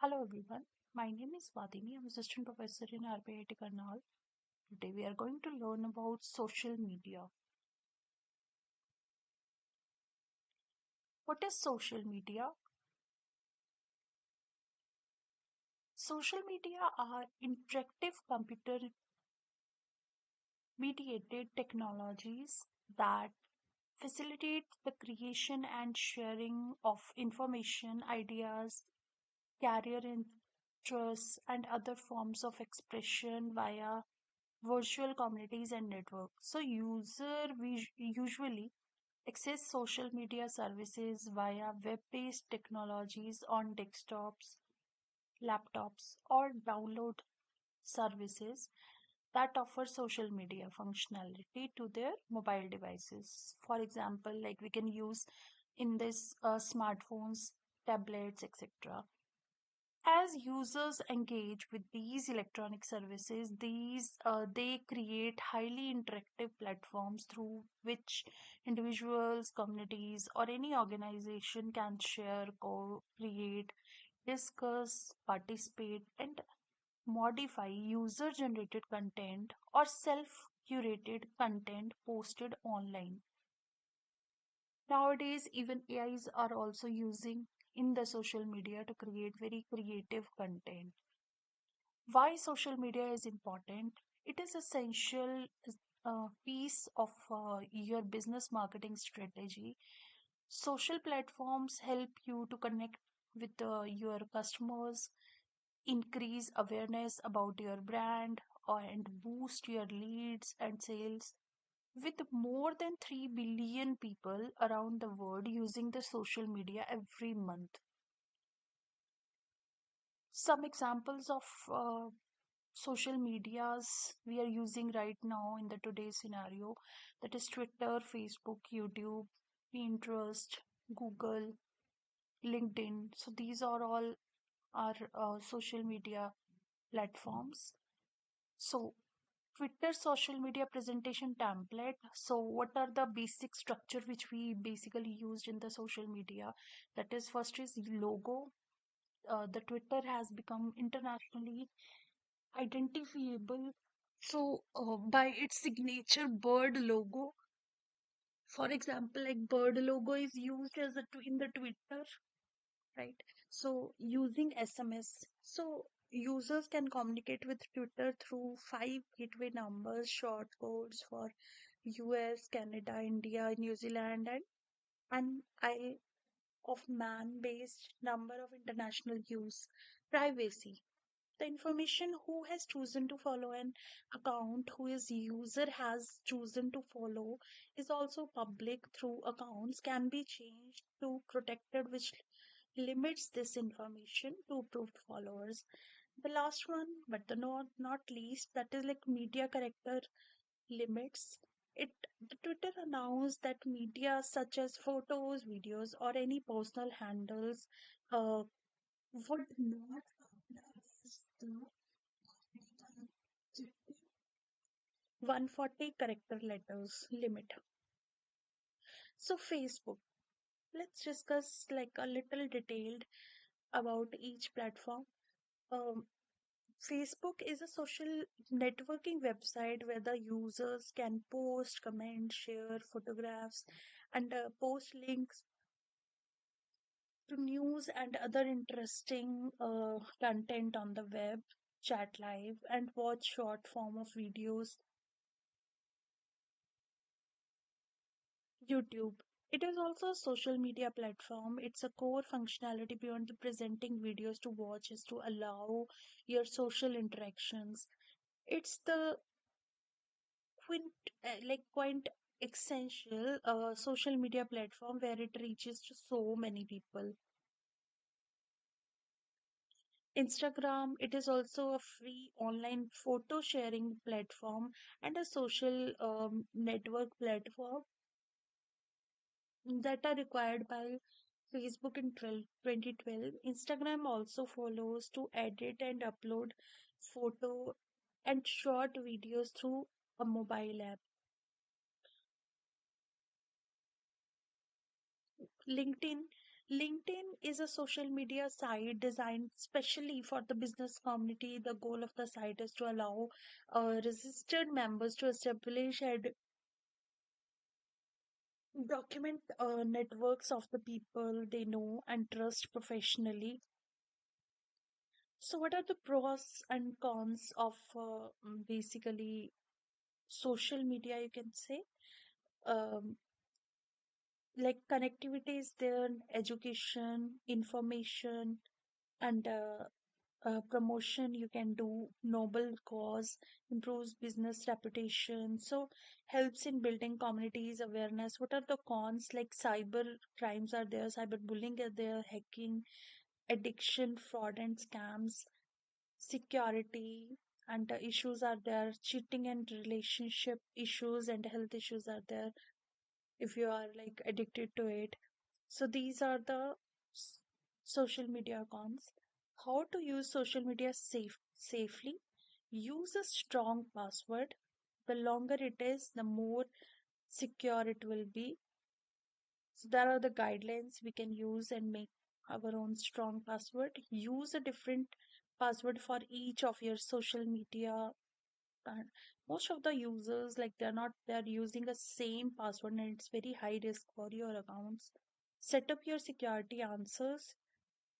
Hello everyone, my name is Vadini. I'm assistant professor in RPIIT Karnal. Today we are going to learn about social media. What is social media? Social media are interactive computer mediated technologies that facilitate the creation and sharing of information, ideas, career interests, and other forms of expression via virtual communities and networks. So usually access social media services via web-based technologies on desktops, laptops, or download services that offer social media functionality to their mobile devices. For example, like we can use in this smartphones, tablets, etc. As users engage with these electronic services, they create highly interactive platforms through which individuals, communities, or any organization can share, co-create, discuss, participate, and modify user-generated content or self-curated content posted online. Nowadays, even AIs are also using in the social media to create very creative content. Why social media is important? It is essential piece of your business marketing strategy. Social platforms help you to connect with your customers, increase awareness about your brand, and boost your leads and sales. With more than 3 billion people around the world using the social media every month. Some examples of social medias we are using right now in the today's scenario, that is Twitter, Facebook, YouTube, Pinterest, Google, LinkedIn. So these are all our social media platforms. So Twitter social media presentation template. So what are the basic structure which we basically used in the social media? That is, first is logo. The Twitter has become internationally identifiable. So, by its signature bird logo, for example, like bird logo is used as in the Twitter, right? So, using SMS, so users can communicate with Twitter through five gateway numbers, short codes for US, Canada, India, New Zealand, and Isle of Man based number of international use. Privacy. The information who has chosen to follow an account who is user has chosen to follow is also public through accounts can be changed to protected, which limits this information to approved followers. The last one, but the not least, that is like media character limits. It the Twitter announced that media such as photos, videos, or any personal handles would not pass the 140 character letters limit. So Facebook, let's discuss like a little detailed about each platform. Um, Facebook is a social networking website where the users can post, comment, share photographs, and post links to news and other interesting content on the web, chat live, and watch short form of videos. YouTube. It is also a social media platform. It's a core functionality beyond the presenting videos to watch is to allow your social interactions. It's the quint, quite essential social media platform where it reaches to so many people. Instagram, it is also a free online photo sharing platform and a social network platform that are required by Facebook in 2012. Instagram also follows to edit and upload photo and short videos through a mobile app. LinkedIn. LinkedIn is a social media site designed specially for the business community. The goal of the site is to allow registered members to establish and document networks of the people they know and trust professionally. So, what are the pros and cons of basically social media? You can say, um, like connectivity is there, education, information, and promotion. You can do noble cause, improves business reputation. So, helps in building communities awareness. What are the cons? Like cyber crimes are there, cyberbullying are there, hacking, addiction, fraud, and scams, security and issues are there, cheating and relationship issues and health issues are there if you are like addicted to it. So these are the s- social media cons. How to use social media safely? Use a strong password. The longer it is, the more secure it will be. So there are the guidelines we can use and make our own strong password. Use a different password for each of your social media. And most of the users like they're using the same password and it's very high risk for your accounts. Set up your security answers.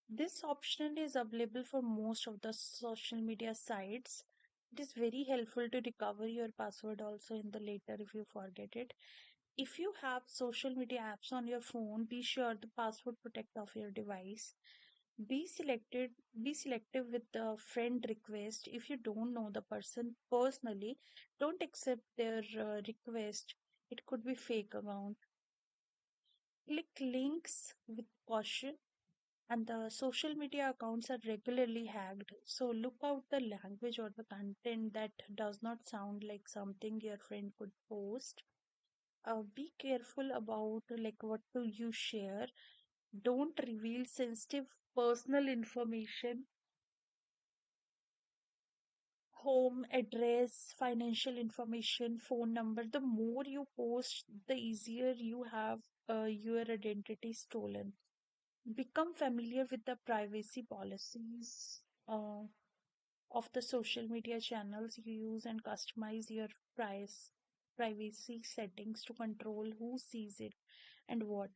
This option is available for most of the social media sites. It is very helpful to recover your password also in the later if you forget it. If you have social media apps on your phone, be sure the password protect of your device. Be selective with the friend request. If you don't know the person personally, don't accept their request. It could be fake account. Click links with caution, and the social media accounts are regularly hacked. So look out the language or the content that does not sound like something your friend could post. Be careful about like what do you share. Don't reveal sensitive personal information, home address, financial information, phone number. The more you post, the easier you have your identity stolen. Become familiar with the privacy policies of the social media channels you use and customize your privacy settings to control who sees it and what.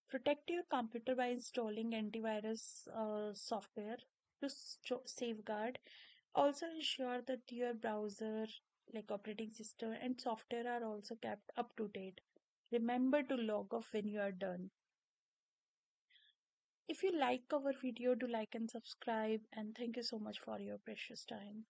Protect your computer by installing antivirus software to safeguard. Also ensure that your browser, like operating system and software, are also kept up to date. Remember to log off when you are done. If you like our video, do like and subscribe. And thank you so much for your precious time.